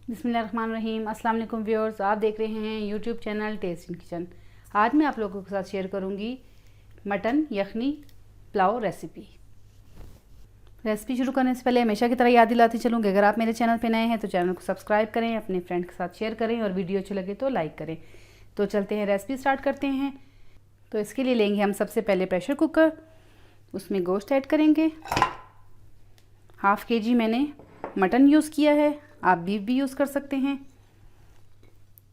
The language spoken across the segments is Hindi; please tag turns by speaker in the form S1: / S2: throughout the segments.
S1: बिस्मिल्लाहिर्रहमानिर्रहीम। अस्सलाम वालेकुम व्यूअर्स, आप देख रहे हैं YouTube channel test in kitchen. आज मैं आप लोगों के साथ शेयर करूंगी मटन यखनी पुलाव रेसिपी। शुरू करने से पहले हमेशा की तरह याद दिलाती चलूँगी, अगर आप मेरे चैनल पर नए हैं तो चैनल को सब्सक्राइब करें, अपने फ्रेंड के साथ शेयर करें और वीडियो अच्छी लगे तो लाइक करें। तो चलते हैं, रेसिपी स्टार्ट करते हैं। तो इसके लिए लेंगे हम सबसे पहले प्रेशर कुकर, उसमें गोश्त ऐड करेंगे। हाफ़ kg मैंने मटन यूज़ किया है, आप बीफ भी यूज़ कर सकते हैं।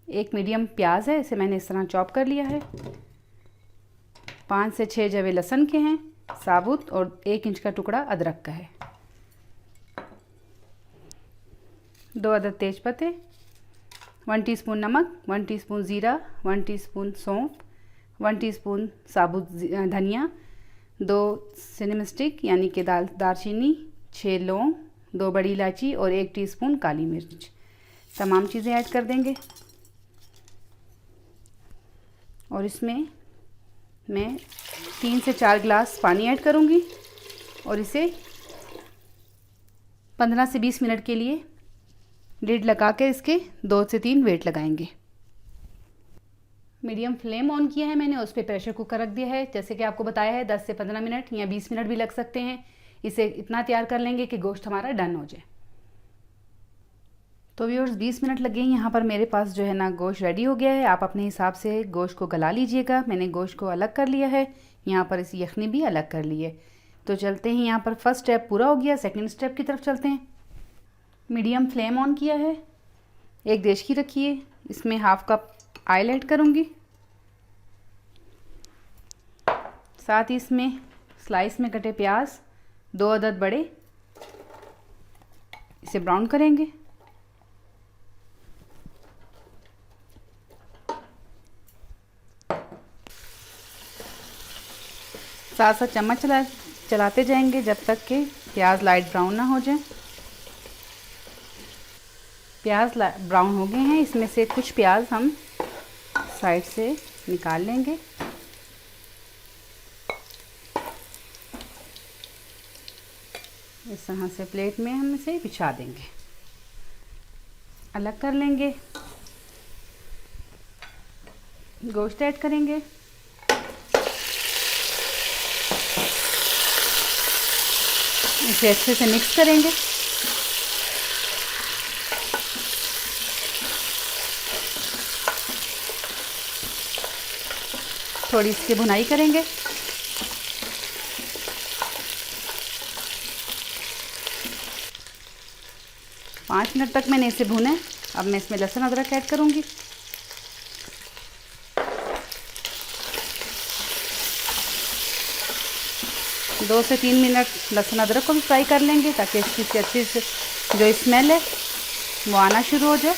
S1: एक मीडियम प्याज है, इसे मैंने इस तरह चॉप कर लिया है। 5 से 6 जवे लहसुन के हैं साबुत, और 1 इंच का टुकड़ा अदरक का है। 2 अदद तेज पत्ते, 1 टीस्पून नमक, 1 टीस्पून ज़ीरा, 1 टीस्पून सौंफ, 1 टीस्पून साबुत धनिया, 2 सिनेमन स्टिक यानी कि दालचीनी, 6 लौंग, 2 बड़ी इलायची और 1 टीस्पून काली मिर्च। तमाम चीज़ें ऐड कर देंगे और इसमें मैं 3 से 4 गिलास पानी ऐड करूँगी और इसे 15 से 20 मिनट के लिए लिड लगा के इसके 2 से 3 वेट लगाएंगे। मीडियम फ्लेम ऑन किया है मैंने, उस पर प्रेशर कुकर रख दिया है। जैसे कि आपको बताया है 10 से 15 मिनट या 20 मिनट भी लग सकते हैं। इसे इतना तैयार कर लेंगे कि गोश्त हमारा डन हो जाए। तो व्यूअर्स 20 मिनट लगे हैं, यहाँ पर मेरे पास जो है ना गोश्त रेडी हो गया है। आप अपने हिसाब से गोश्त को गला लीजिएगा। मैंने गोश्त को अलग कर लिया है, यहाँ पर इस यखनी भी अलग कर ली है। तो चलते हैं, यहाँ पर फर्स्ट स्टेप पूरा हो गया, सेकंड स्टेप की तरफ चलते हैं। मीडियम फ्लेम ऑन किया है, एक देचकी रखी है, इसमें हाफ कप ऑयल ऐड करूँगी। साथ ही इसमें स्लाइस में कटे प्याज 2 अदद बड़े, इसे ब्राउन करेंगे। साथ साथ चम्मच चलाते जाएंगे जब तक कि प्याज लाइट ब्राउन ना हो जाए। प्याज ब्राउन हो गए हैं, इसमें से कुछ प्याज हम साइड से निकाल लेंगे। इस तरह से प्लेट में हम इसे बिछा देंगे, अलग कर लेंगे। गोश्त ऐड करेंगे, इसे अच्छे से मिक्स करेंगे। थोड़ी इसकी भुनाई करेंगे। पाँच मिनट तक मैंने इसे भुना। अब मैं इसमें लहसुन अदरक ऐड करूँगी। दो से 3 मिनट लहसुन अदरक को भी फ्राई कर लेंगे ताकि इसकी अच्छी से जो स्मेल है वो आना शुरू हो जाए।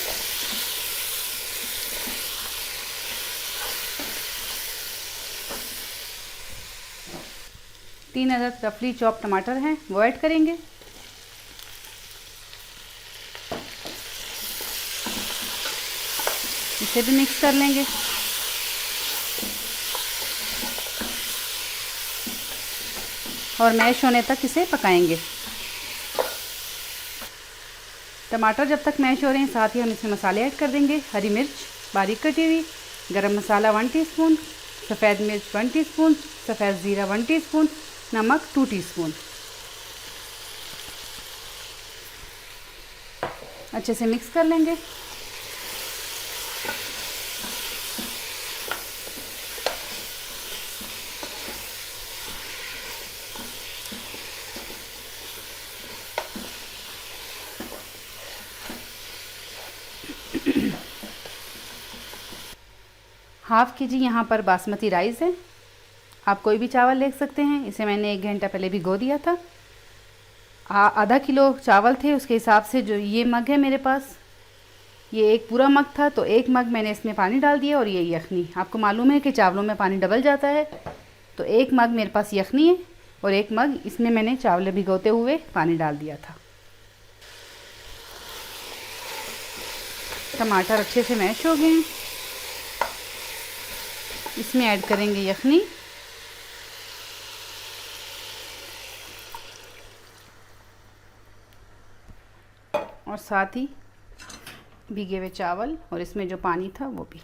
S1: तीन अदद रफली चॉप टमाटर हैं, वो ऐड करेंगे। इसे भी मिक्स कर लेंगे। और मैश होने तक इसे पकाएंगे। टमाटर जब तक मैश हो रहे हैं, साथ ही हम इसमें मसाले ऐड कर देंगे। हरी मिर्च बारीक कटी हुई, गरम मसाला 1 टीस्पून, सफ़ेद मिर्च 1 टीस्पून, सफ़ेद ज़ीरा 1 टीस्पून, नमक 2 टीस्पून। अच्छे से मिक्स कर लेंगे। हाफ़ kg यहाँ पर बासमती राइस है, आप कोई भी चावल ले सकते हैं। इसे मैंने 1 घंटा पहले भिगो दिया था। आधा किलो चावल थे, उसके हिसाब से जो ये मग है मेरे पास, ये एक पूरा मग था, तो 1 मग मैंने इसमें पानी डाल दिया। और ये यखनी, आपको मालूम है कि चावलों में पानी डबल जाता है, तो 1 मग मेरे पास यखनी है और 1 मग इसमें मैंने चावल भिगोते हुए पानी डाल दिया था। टमाटर अच्छे से मैश हो गए हैं, इसमें ऐड करेंगे यखनी। और साथ ही भीगे हुए चावल और इसमें जो पानी था वो भी।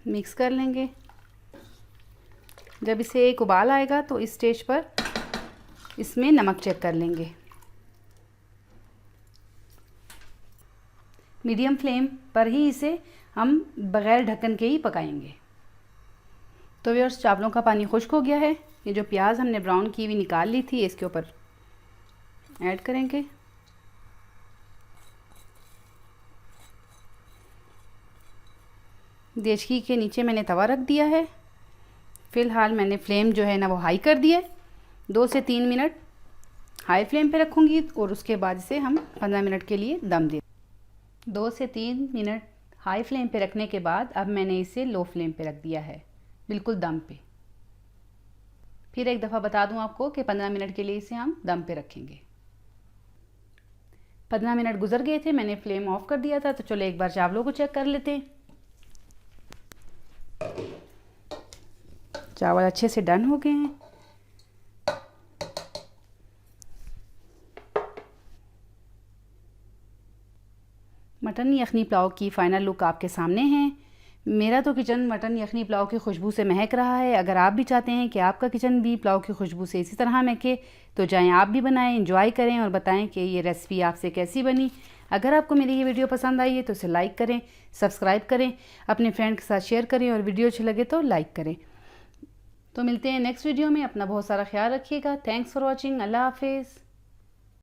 S1: मिक्स कर लेंगे। जब इसे एक उबाल आएगा तो इस स्टेज पर इसमें नमक चेक कर लेंगे। मीडियम फ्लेम पर ही इसे हम बग़ैर ढक्कन के ही पकाएंगे। तो व्यूअर्स, चावलों का पानी खुश्क हो गया है। ये जो प्याज हमने ब्राउन की हुई निकाल ली थी इसके ऊपर ऐड करेंगे। देचकी के नीचे मैंने तवा रख दिया है। फ़िलहाल मैंने फ्लेम जो है ना वो हाई कर दिया है। 2 से 3 मिनट हाई फ्लेम पे रखूँगी और उसके बाद इसे हम 15 मिनट के लिए दम दे। 2 से 3 मिनट हाई फ्लेम पे रखने के बाद अब मैंने इसे लो फ्लेम पे रख दिया है, बिल्कुल दम पे। फिर एक दफ़ा बता दूं आपको कि 15 मिनट के लिए इसे हम दम पे रखेंगे। 15 मिनट गुजर गए थे, मैंने फ्लेम ऑफ कर दिया था। तो चलो एक बार चावलों को चेक कर लेते हैं। चावल अच्छे से डन हो गए हैं। मटन यखनी पुलाव की फ़ाइनल लुक आपके सामने है। मेरा तो किचन मटन यखनी पुलाव की खुशबू से महक रहा है। अगर आप भी चाहते हैं कि आपका किचन भी पुलाव की खुशबू से इसी तरह महके तो जाएं आप भी बनाएं, एंजॉय करें और बताएं कि ये रेसिपी आपसे कैसी बनी। अगर आपको मेरी ये वीडियो पसंद आई है तो इसे लाइक करें, सब्सक्राइब करें, अपने फ्रेंड के साथ शेयर करें और वीडियो अच्छी लगे तो लाइक करें। तो मिलते हैं नेक्स्ट वीडियो में। अपना बहुत सारा ख्याल रखिएगा। Thanks for watching. अल्लाह हाफिज़।